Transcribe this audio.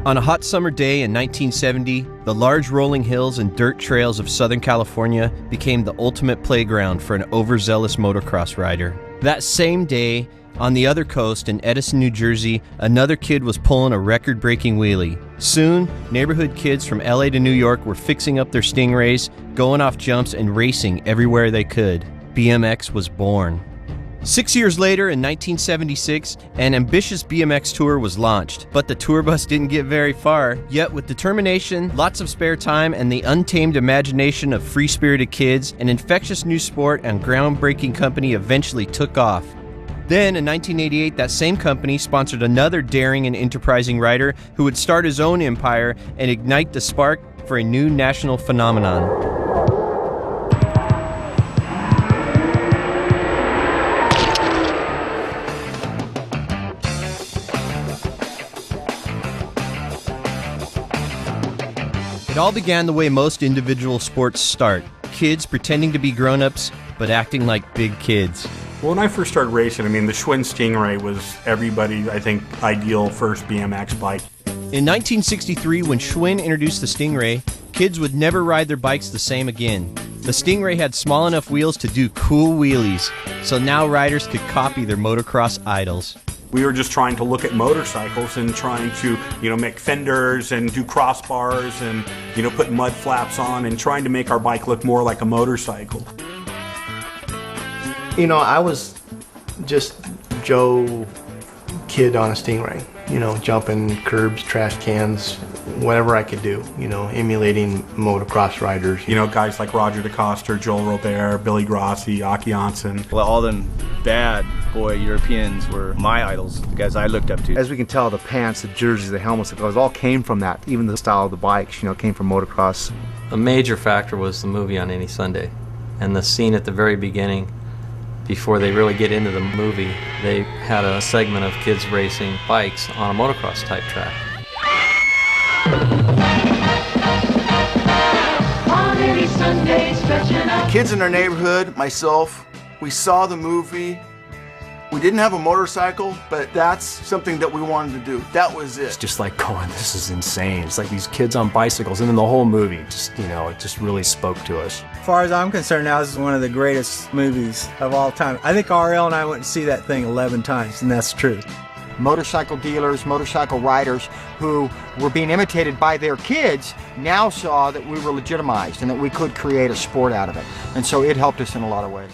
On a hot summer day in 1970, the large rolling hills and dirt trails of Southern California became the ultimate playground for an overzealous motocross rider. That same day, on the other coast in Edison, New Jersey, another kid was pulling a record-breaking wheelie. Soon, neighborhood kids from LA to New York were fixing up their Stingrays, going off jumps and racing everywhere they could. BMX was born. 6 years later, in 1976, an ambitious BMX tour was launched, but the tour bus didn't get very far. Yet with determination, lots of spare time, and the untamed imagination of free-spirited kids, an infectious new sport and groundbreaking company eventually took off. Then, in 1988, that same company sponsored another daring and enterprising rider who would start his own empire and ignite the spark for a new national phenomenon. It all began the way most individual sports start. Kids pretending to be grown-ups, but acting like big kids. Well, when I first started racing, the Schwinn Stingray was everybody, I think, ideal first BMX bike. In 1963, when Schwinn introduced the Stingray, kids would never ride their bikes the same again. The Stingray had small enough wheels to do cool wheelies, so now riders could copy their motocross idols. We were just trying to look at motorcycles and trying to, make fenders and do crossbars and, put mud flaps on and trying to make our bike look more like a motorcycle. I was just Joe kid on a Stingray, jumping curbs, trash cans, whatever I could do, emulating motocross riders. Guys like Roger DeCoster, Joel Robert, Billy Grossi, Aki. Well, all them bad boy Europeans were my idols, the guys I looked up to. As we can tell, the pants, the jerseys, the helmets, the clothes all came from that. Even the style of the bikes, came from motocross. A major factor was the movie On Any Sunday. And the scene at the very beginning, before they really get into the movie, they had a segment of kids racing bikes on a motocross type track. On any Sunday, stretching out. Kids in our neighborhood, myself, we saw the movie. We didn't have a motorcycle, but that's something that we wanted to do. That was it. It's just like going, this is insane. It's like these kids on bicycles, and then the whole movie just, it just really spoke to us. As far as I'm concerned now, this is one of the greatest movies of all time. I think RL and I went to see that thing 11 times, and that's true. Motorcycle dealers, motorcycle riders who were being imitated by their kids now saw that we were legitimized and that we could create a sport out of it. And so it helped us in a lot of ways.